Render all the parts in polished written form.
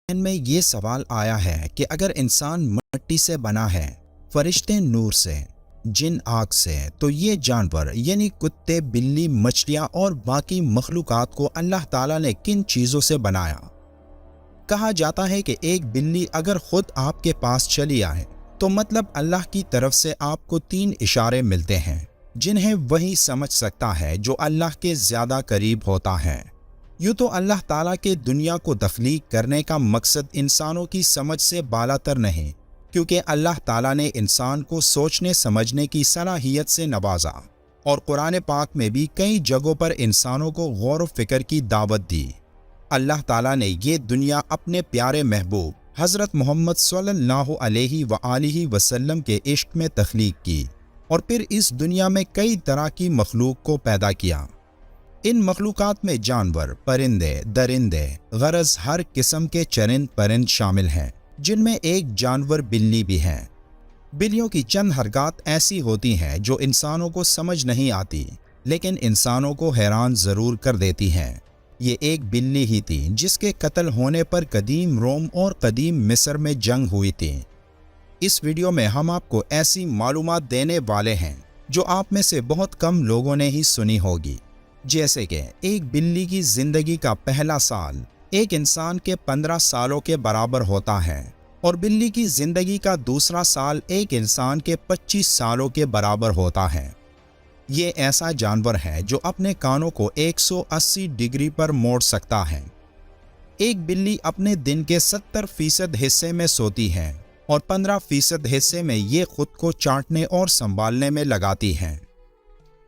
में ये सवाल आया है कि अगर इंसान मिट्टी से बना है, फरिश्ते नूर से, जिन आग से, तो ये जानवर यानी कुत्ते, बिल्ली, मछलियाँ और बाकी मखलूकात को अल्लाह ताला ने किन चीज़ों से बनाया? कहा जाता है कि एक बिल्ली अगर खुद आपके पास चली आए तो मतलब अल्लाह की तरफ से आपको 3 इशारे मिलते हैं जिन्हें वही समझ सकता है जो अल्लाह के ज़्यादा करीब होता है। यूँ तो अल्लाह ताला के दुनिया को तख्लीक करने का मकसद इंसानों की समझ से बालातर नहीं, क्योंकि अल्लाह ताला ने इंसान को सोचने समझने की सलाहियत से नवाजा और कुरान पाक में भी कई जगहों पर इंसानों को गौर व फिक्र की दावत दी। अल्लाह ताला ने ये दुनिया अपने प्यारे महबूब हज़रत मोहम्मद सल्लल्लाहु अलैहि वसल्लम के इश्क में तख्लीक की और फिर इस दुनिया में कई तरह की मखलूक को पैदा किया। इन मखलूकात में जानवर, परिंदे, दरिंदे, गरज हर किस्म के चरिंद परिंद शामिल हैं, जिनमें एक जानवर बिल्ली भी है। बिल्लियों की चंद हरकत ऐसी होती हैं जो इंसानों को समझ नहीं आती, लेकिन इंसानों को हैरान ज़रूर कर देती हैं। ये एक बिल्ली ही थी जिसके कत्ल होने पर कदीम रोम और कदीम मिस्र में जंग हुई थी। इस वीडियो में हम आपको ऐसी मालूमात देने वाले हैं जो आप में से बहुत कम लोगों ने ही सुनी होगी, जैसे कि एक बिल्ली की ज़िंदगी का पहला साल एक इंसान के 15 सालों के बराबर होता है और बिल्ली की ज़िंदगी का दूसरा साल एक इंसान के 25 सालों के बराबर होता है। ये ऐसा जानवर है जो अपने कानों को 180 डिग्री पर मोड़ सकता है। एक बिल्ली अपने दिन के 70% हिस्से में सोती है और 15% हिस्से में ये खुद को चाटने और संभालने में लगाती है।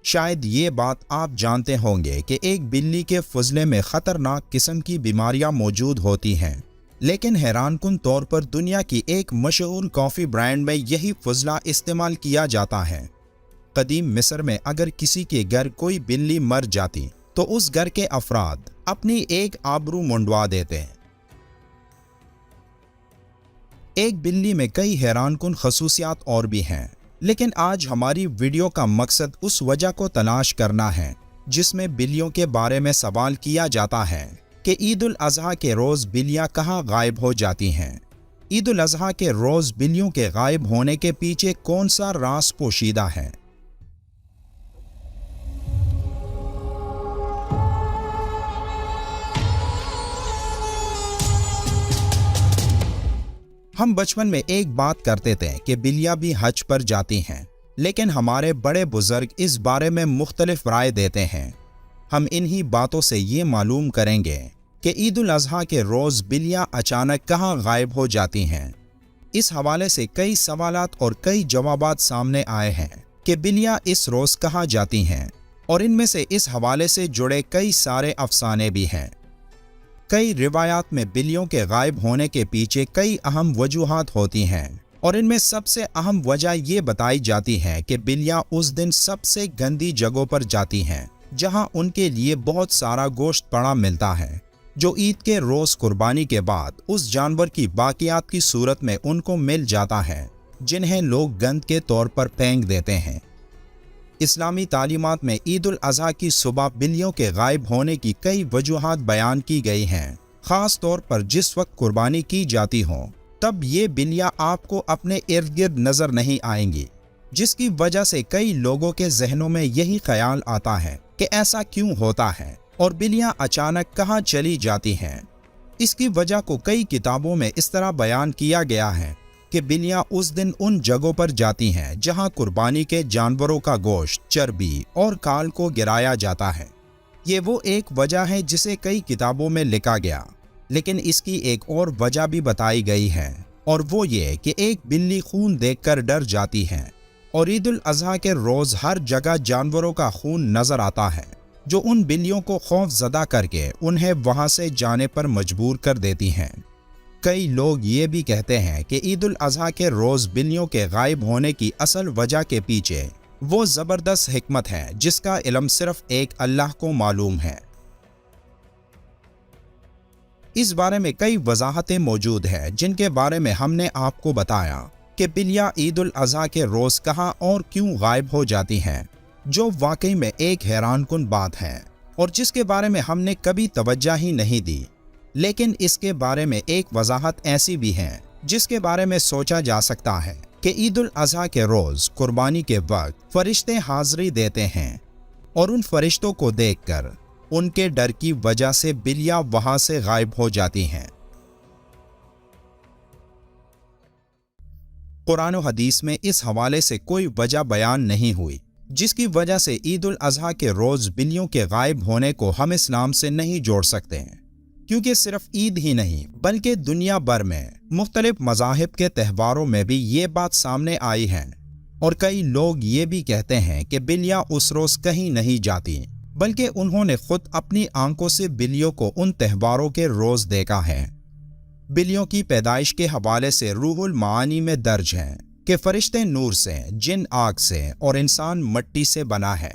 शायद ये बात आप जानते होंगे कि एक बिल्ली के फुजले में ख़तरनाक किस्म की बीमारियां मौजूद होती हैं, लेकिन हैरानकुन तौर पर दुनिया की एक मशहूर कॉफ़ी ब्रांड में यही फुजला इस्तेमाल किया जाता है। कदीम मिस्र में अगर किसी के घर कोई बिल्ली मर जाती तो उस घर के अफराद अपनी एक आबरू मुंडवा देते। एक बिल्ली में कई हैरानकुन खसूसियात और भी हैं, लेकिन आज हमारी वीडियो का मकसद उस वजह को तलाश करना है जिसमें बिल्लियों के बारे में सवाल किया जाता है कि ईद उल अज़हा के रोज़ बिल्लियाँ कहाँ गायब हो जाती हैं। ईद उल अज़हा के रोज़ बिल्लियों के गायब होने के पीछे कौन सा राज पोशीदा है? हम बचपन में एक बात करते थे कि बिल्लियाँ भी हज पर जाती हैं, लेकिन हमारे बड़े बुजुर्ग इस बारे में मुख्तलिफ राय देते हैं। हम इन्हीं बातों से ये मालूम करेंगे कि ईद उल अज़हा के रोज़ बिल्लियाँ अचानक कहाँ गायब हो जाती हैं। इस हवाले से कई सवालात और कई जवाबात सामने आए हैं कि बिल्लियाँ इस रोज़ कहाँ जाती हैं, और इनमें से इस हवाले से जुड़े कई सारे अफसाने भी हैं। कई रिवायात में बिल्लियों के गायब होने के पीछे कई अहम वजूहात होती हैं, और इनमें सबसे अहम वजह ये बताई जाती है कि बिल्लियाँ उस दिन सबसे गंदी जगहों पर जाती हैं जहां उनके लिए बहुत सारा गोश्त पड़ा मिलता है, जो ईद के रोज़ कुर्बानी के बाद उस जानवर की बाकियात की सूरत में उनको मिल जाता है, जिन्हें लोग गंद के तौर पर फेंक देते हैं। इस्लामी तालीमात में ईद उल अज़हा की सुबह बिल्लियों के गायब होने की कई वजूहात बयान की गई हैं। ख़ास तौर पर जिस वक्त कुर्बानी की जाती हो तब ये बिल्लियाँ आपको अपने इर्द गिर्द नज़र नहीं आएंगी, जिसकी वजह से कई लोगों के जहनों में यही ख्याल आता है कि ऐसा क्यों होता है और बिल्लियाँ अचानक कहाँ चली जाती हैं। इसकी वजह को कई किताबों में इस तरह बयान किया गया है कि बिल्लियाँ उस दिन उन जगहों पर जाती हैं जहां कुर्बानी के जानवरों का गोश्त, चर्बी और काल को गिराया जाता है। ये वो एक वजह है जिसे कई किताबों में लिखा गया, लेकिन इसकी एक और वजह भी बताई गई है, और वो ये कि एक बिल्ली खून देखकर डर जाती है और ईद उल अज़हा के रोज़ हर जगह जानवरों का खून नज़र आता है, जो उन बिल्लियों को खौफज़दा करके उन्हें वहाँ से जाने पर मजबूर कर देती हैं। कई लोग ये भी कहते हैं कि ईद उल अज़हा के रोज़ बिल्लियों के गायब होने की असल वजह के पीछे वो ज़बरदस्त हिकमत है जिसका इल्म सिर्फ एक अल्लाह को मालूम है। इस बारे में कई वजाहतें मौजूद हैं जिनके बारे में हमने आपको बताया कि बिल्लियाँ ईद उल अज़हा के रोज़ कहाँ और क्यों गायब हो जाती हैं, जो वाकई में एक हैरानकुन बात है और जिसके बारे में हमने कभी तवज्जो ही नहीं दी। لیکن اس کے بارے میں ایک وضاحت ایسی بھی ہے جس کے بارے میں سوچا جا سکتا ہے کہ عید الاضحیٰ کے روز قربانی کے وقت فرشتے حاضری دیتے ہیں اور ان فرشتوں کو دیکھ کر ان کے ڈر کی وجہ سے بلیاں وہاں سے غائب ہو جاتی ہیں۔ قرآن و حدیث میں اس حوالے سے کوئی وجہ بیان نہیں ہوئی جس کی وجہ سے عید الاضحیٰ کے روز بلیوں کے غائب ہونے کو ہم اسلام سے نہیں جوڑ سکتے ہیں، کیونکہ صرف عید ہی نہیں بلکہ دنیا بھر میں مختلف مذاہب کے تہواروں میں بھی یہ بات سامنے آئی ہے، اور کئی لوگ یہ بھی کہتے ہیں کہ بلیاں اس روز کہیں نہیں جاتی بلکہ انہوں نے خود اپنی آنکھوں سے بلیوں کو ان تہواروں کے روز دیکھا ہے۔ بلیوں کی پیدائش کے حوالے سے روح المعانی میں درج ہے کہ فرشتے نور سے، جن آگ سے اور انسان مٹی سے بنا ہے۔